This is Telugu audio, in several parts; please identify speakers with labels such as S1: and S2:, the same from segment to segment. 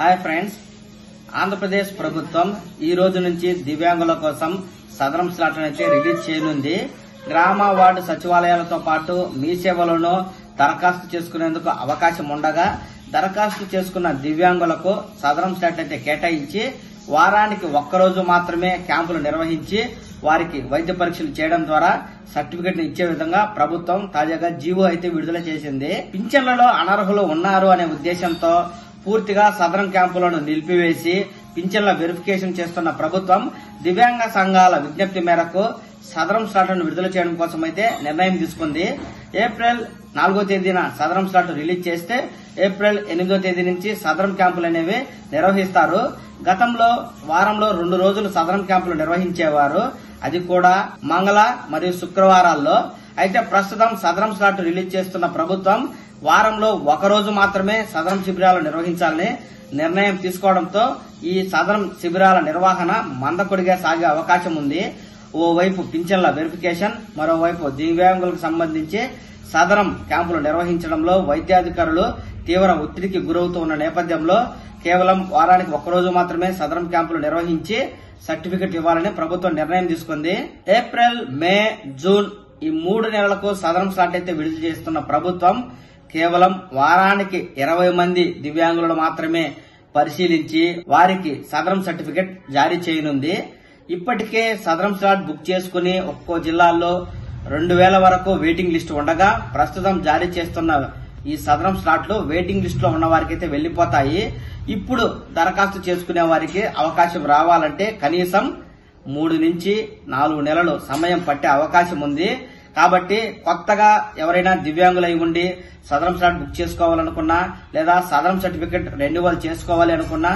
S1: హాయ్ ఫ్రెండ్స్, ఆంధ్రప్రదేశ్ ప్రభుత్వం ఈ రోజు నుంచి దివ్యాంగుల కోసం సదరం స్లాట్ అయితే రిలీజ్ చేయనుంది. గ్రామ వార్డు సచివాలయాలతో పాటు మీ సేవలను దరఖాస్తు చేసుకునేందుకు అవకాశం ఉండగా దరఖాస్తు చేసుకున్న దివ్యాంగులకు సదరం స్లాట్ అయితే కేటాయించి వారానికి ఒక్కరోజు మాత్రమే క్యాంపులు నిర్వహించి వారికి వైద్య పరీక్షలు చేయడం ద్వారా సర్టిఫికెట్ ఇచ్చే విధంగా ప్రభుత్వం తాజాగా జీవో అయితే విడుదల చేసింది. పింఛన్లలో అనర్హులు ఉన్నారు అనే ఉద్దేశంతో పూర్తిగా సదరం క్యాంపులను నిలిపివేసి పింఛన్ల వెరిఫికేషన్ చేస్తున్న ప్రభుత్వం దివ్యాంగ సంఘాల విజ్ఞప్తి మేరకు సదరం స్లాట్లను విడుదల చేయడం కోసం అయితే నిర్ణయం తీసుకుంది. ఏప్రిల్ 4వ తేదీన సదరం స్లాట్ రిలీజ్ చేస్తే ఏప్రిల్ 8వ తేదీ నుంచి సదరం క్యాంపులు అనేవి నిర్వహిస్తారు. గతంలో వారంలో 2 రోజులు సదరం క్యాంపులు నిర్వహించేవారు, అది కూడా మంగళ మరియు శుక్రవారాల్లో. అయితే ప్రస్తుతం సదరం స్లాట్ రిలీజ్ చేస్తున్న ప్రభుత్వం వారంలో ఒకరోజు మాత్రమే సదరం శిబిరాలు నిర్వహించాలని నిర్ణయం తీసుకోవడంతో ఈ సదరం శిబిరాల నిర్వహణ మందకొడిగా సాగే అవకాశం ఉంది. ఓవైపు పింఛన్ల వెరిఫికేషన్, మరోవైపు దివ్యాంగులకు సంబంధించి సదరం క్యాంపులు నిర్వహించడంలో వైద్యాధికారులు తీవ్ర ఒత్తిడికి గురవుతూ ఉన్న నేపథ్యంలో కేవలం వారానికి ఒక్కరోజు మాత్రమే సదరం క్యాంపులు నిర్వహించి సర్టిఫికెట్ ఇవ్వాలని ప్రభుత్వం నిర్ణయం తీసుకుంది. ఏప్రిల్, మే, జూన్ ఈ 3 నెలలకు సదరం స్లాట్ అయితే విడుదల చేస్తున్న ప్రభుత్వం కేవలం వారానికి 20 మంది దివ్యాంగులను మాత్రమే పరిశీలించి వారికి సదరం సర్టిఫికెట్ జారీ చేయనుంది. ఇప్పటికే సదరం స్లాట్ బుక్ చేసుకుని ఒక్కో జిల్లాల్లో 2000 వరకు వెయిటింగ్ లిస్ట్ ఉండగా ప్రస్తుతం జారీ చేస్తున్న ఈ సదరం స్లాట్లు వెయిటింగ్ లిస్ట్ లో ఉన్న వారికి అయితే వెళ్లిపోతాయి. ఇప్పుడు దరఖాస్తు చేసుకునే వారికి అవకాశం రావాలంటే కనీసం 3 నుంచి 4 నెలలు సమయం పట్టే అవకాశం ఉంది. కాబట్టి కొత్తగా ఎవరైనా దివ్యాంగులై ఉండి సదరం స్లాట్ బుక్ చేసుకోవాలనుకున్నా లేదా సదరం సర్టిఫికెట్ రెన్యువల్ చేసుకోవాలి అనుకున్నా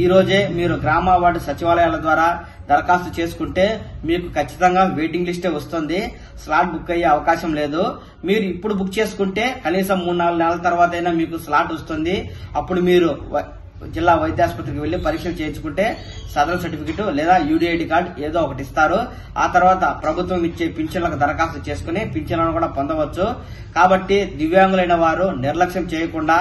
S1: ఈ రోజే మీరు గ్రామ వార్డు సచివాలయాల ద్వారా దరఖాస్తు చేసుకుంటే మీకు ఖచ్చితంగా వెయిటింగ్ లిస్టే వస్తుంది. స్లాట్ బుక్ అయ్యే అవకాశం లేదు. మీరు ఇప్పుడు బుక్ చేసుకుంటే కనీసం 3-4 నెలల తర్వాత అయినా మీకు స్లాట్ వస్తుంది. అప్పుడు మీరు జిల్లా వైద్యాసుపత్రికి వెళ్లి పరీక్షలు చేయించుకుంటే సదరం సర్టిఫికెట్ లేదా యూడిఐడి కార్డు ఏదో ఒకటి ఇస్తారు. ఆ తర్వాత ప్రభుత్వం ఇచ్చే పింఛన్లకు దరఖాస్తు చేసుకుని పింఛన్లను కూడా పొందవచ్చు. కాబట్టి దివ్యాంగులైన వారు నిర్లక్ష్యం చేయకుండా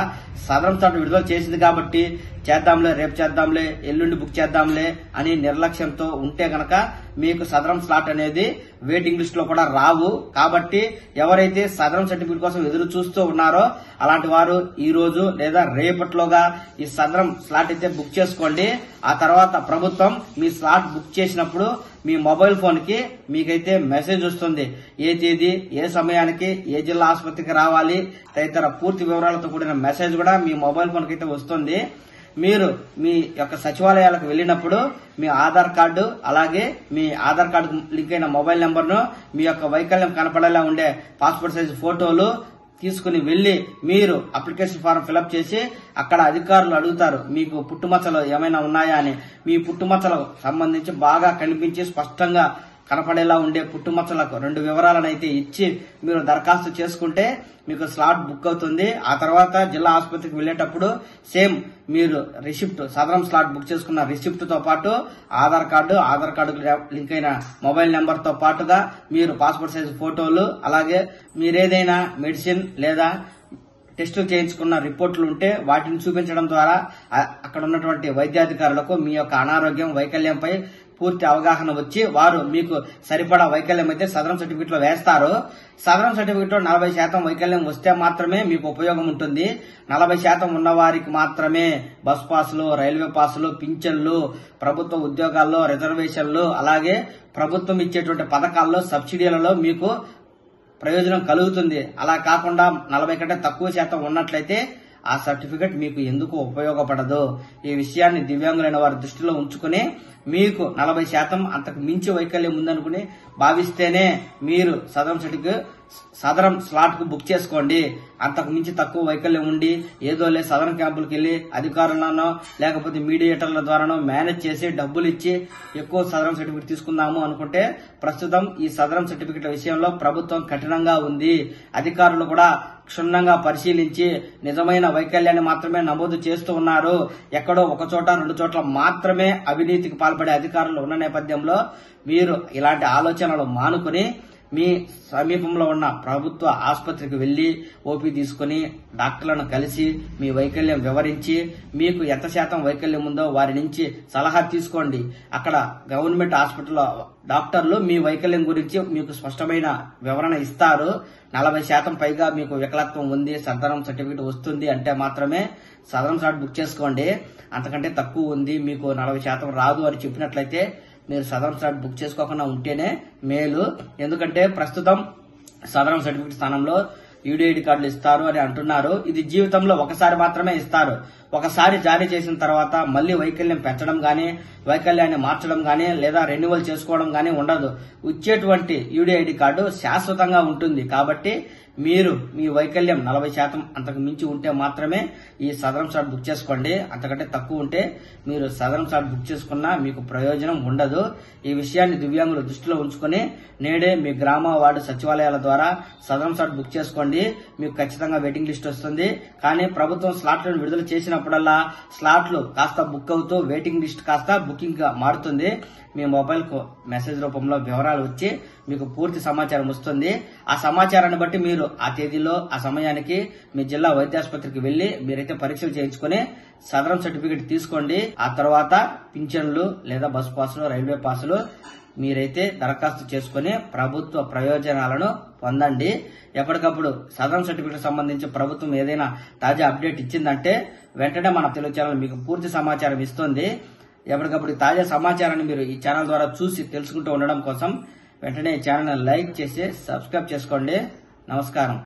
S1: సదరం స్లాట్ విడుదల చేసింది కాబట్టి చేద్దాంలే, రేపు చేద్దాంలే, ఎల్లుండి బుక్ చేద్దాంలే అని నిర్లక్ష్యంతో ఉంటే గనక మీకు సదరం స్లాట్ అనేది వెయిటింగ్ లిస్ట్ లో కూడా రావు. కాబట్టి ఎవరైతే సదరం సర్టిఫికెట్ కోసం ఎదురు చూస్తూ ఉన్నారో అలాంటి వారు ఈ రోజు లేదా రేపట్లోగా ఈ సదరం స్లాట్ అయితే బుక్ చేసుకోండి. ఆ తర్వాత ప్రభుత్వం మీ స్లాట్ బుక్ చేసినప్పుడు మీ మొబైల్ ఫోన్ కి మీకైతే మెసేజ్ వస్తుంది. ఏ తేదీ, ఏ సమయానికి, ఏ జిల్లా ఆసుపత్రికి రావాలి తదితర పూర్తి వివరాలతో కూడిన మెసేజ్ కూడా మీ మొబైల్ ఫోన్ కి అయితే వస్తుంది. మీరు మీ యొక్క సచివాలయాలకు వెళ్లినప్పుడు మీ ఆధార్ కార్డు అలాగే మీ ఆధార్ కార్డు లింక్ అయిన మొబైల్ నెంబర్ను మీ యొక్క వైకల్యం కనపడేలా ఉండే పాస్పోర్ట్ సైజ్ ఫోటోలు తీసుకుని వెళ్లి మీరు అప్లికేషన్ ఫారం ఫిలప్ చేసి అక్కడ అధికారులు అడుగుతారు మీకు పుట్టుమచ్చలు ఏమైనా ఉన్నాయా అని. మీ పుట్టుమచ్చలకు సంబంధించి బాగా కనిపించి స్పష్టంగా కనపడేలా ఉండే పుట్టుమచ్చలకు 2 వివరాలను అయితే ఇచ్చి మీరు దరఖాస్తు చేసుకుంటే మీకు స్లాట్ బుక్ అవుతుంది. ఆ తర్వాత జిల్లా ఆసుపత్రికి వెళ్లేటప్పుడు సేమ్ మీరు రిసిప్ట్, సదరం స్లాట్ బుక్ చేసుకున్న రిసిప్ట్ తో పాటు ఆధార్ కార్డు లింక్ అయిన మొబైల్ నెంబర్ తో పాటుగా మీరు పాస్పోర్ట్ సైజ్ ఫోటోలు అలాగే మీరేదైనా మెడిసిన్ లేదా టెస్టులు చేయించుకున్న రిపోర్టులు ఉంటే వాటిని చూపించడం ద్వారా అక్కడ ఉన్నటువంటి వైద్యాధికారులకు మీ యొక్క అనారోగ్యం, వైకల్యంపై పూర్తి అవగాహన వచ్చి వారు మీకు సరిపడా వైకల్యం అయితే సదరం సర్టిఫికెట్ లో వేస్తారు. సదరం సర్టిఫికెట్ లో 40% వైకల్యం వస్తే మాత్రమే మీకు ఉపయోగం ఉంటుంది. 40% ఉన్న వారికి మాత్రమే బస్ పాసులు, రైల్వే పాసులు, పింఛన్లు, ప్రభుత్వ ఉద్యోగాల్లో రిజర్వేషన్లు అలాగే ప్రభుత్వం ఇచ్చేటువంటి పథకాల్లో సబ్సిడీలలో మీకు ప్రయోజనం కలుగుతుంది. అలా కాకుండా 40 కంటే తక్కువ శాతం ఉన్నట్లయితే ఆ సర్టిఫికెట్ మీకు ఎందుకు ఉపయోగపడదు. ఈ విషయాన్ని దివ్యాంగులైన వారి దృష్టిలో ఉంచుకుని మీకు 40% అంతకు మించి వైకల్యం ఉందనుకుని భావిస్తేనే మీరు సదరం స్లాట్ కు బుక్ చేసుకోండి. అంతకు మించి తక్కువ వైకల్యం ఉండి ఏదో సదరం క్యాంపులకు వెళ్లి అధికారులను లేకపోతే మీడియేటర్ల ద్వారానో మేనేజ్ చేసి డబ్బులు ఇచ్చి ఎక్కువ సదరం సర్టిఫికెట్ తీసుకుందాము అనుకుంటే ప్రస్తుతం ఈ సదరం సర్టిఫికెట్ల విషయంలో ప్రభుత్వం కఠినంగా ఉంది. అధికారులు కూడా క్షుణ్ణంగా పరిశీలించి నిజమైన వైకల్యాన్ని మాత్రమే నమోదు చేస్తూ ఉన్నారు. ఎక్కడో 1 చోట 2 చోట్ల మాత్రమే అవినీతికి పాల్పడే అధికారులు ఉన్న నేపథ్యంలో మీరు ఇలాంటి ఆలోచనలు మానుకుని మీ సమీపంలో ఉన్న ప్రభుత్వ ఆసుపత్రికి వెళ్లి ఓపీ తీసుకుని డాక్టర్లను కలిసి మీ వైకల్యం వివరించి మీకు ఎంత శాతం వైకల్యం ఉందో వారి నుంచి సలహా తీసుకోండి. అక్కడ గవర్నమెంట్ హాస్పిటల్లో డాక్టర్లు మీ వైకల్యం గురించి మీకు స్పష్టమైన వివరణ ఇస్తారు. 40% పైగా మీకు వికలత్వం ఉంది, సదరం సర్టిఫికేట్ వస్తుంది అంటే మాత్రమే సదరం స్లాట్ బుక్ చేసుకోండి. అంతకంటే తక్కువ ఉంది, మీకు 40% రాదు అని చెప్పినట్లయితే మీరు సదరం స్లాట్ బుక్ చేసుకోకుండా ఉంటేనే మేలు. ఎందుకంటే ప్రస్తుతం సదరం సర్టిఫికేట్ స్థానంలో యూడిఐడి కార్డులు ఇస్తారు అని అంటున్నారు. ఇది జీవితంలో ఒకసారి మాత్రమే ఇస్తారు. ఒకసారి జారీ చేసిన తర్వాత మళ్లీ వైకల్యం పెంచడం గానీ, వైకల్యాన్ని మార్చడం గానీ లేదా రెన్యువల్ చేసుకోవడం గానీ ఉండదు. ఇచ్చేటువంటి యూడిఐడి కార్డు శాశ్వతంగా ఉంటుంది. కాబట్టి మీరు మీ వైకల్యం 40% అంతకు మించి ఉంటే మాత్రమే ఈ సదరం స్లాట్ బుక్ చేసుకోండి. అంతకంటే తక్కువ ఉంటే మీరు సదరం స్లాట్ బుక్ చేసుకున్నా మీకు ప్రయోజనం ఉండదు. ఈ విషయాన్ని దివ్యాంగులు దృష్టిలో ఉంచుకుని నేడే మీ గ్రామ వార్డు సచివాలయాల ద్వారా సదరం స్లాట్ బుక్ చేసుకోండి. మీకు ఖచ్చితంగా వెయిటింగ్ లిస్ట్ వస్తుంది. కానీ ప్రభుత్వం స్లాట్లను విడుదల చేసినప్పుడల్లా స్లాట్లు కాస్త బుక్ అవుతూ వెయిటింగ్ లిస్ట్ కాస్త బుకింగ్ గా మారుతుంది. మీ మొబైల్ కు మెసేజ్ రూపంలో వివరాలు వచ్చి మీకు పూర్తి సమాచారం వస్తుంది. ఆ సమాచారాన్ని బట్టి మీరు ఆ తేదీలో ఆ సమయానికి మీ జిల్లా వైద్యాసుపత్రికి వెళ్లి మీరైతే పరీక్షలు చేయించుకుని సదరం సర్టిఫికేట్ తీసుకోండి. ఆ తర్వాత పింఛన్లు లేదా బస్ పాసులు, రైల్వే పాసులు మీరైతే దరఖాస్తు చేసుకుని ప్రభుత్వ ప్రయోజనాలను పొందండి. ఎప్పటికప్పుడు సదరం సర్టిఫికేట్ సంబంధించి ప్రభుత్వం ఏదైనా తాజా అప్డేట్ ఇచ్చిందంటే వెంటనే మన తెలుగు ఛానల్ మీకు పూర్తి సమాచారం ఇస్తుంది. ఎప్పటికప్పుడు తాజా సమాచారాన్ని మీరు ఈ ఛానల్ ద్వారా చూసి తెలుసుకుంటూ ఉండడం కోసం వెంటనే ఈ ఛానల్ లైక్ చేసి సబ్స్క్రైబ్ చేసుకోండి. నమస్కారం.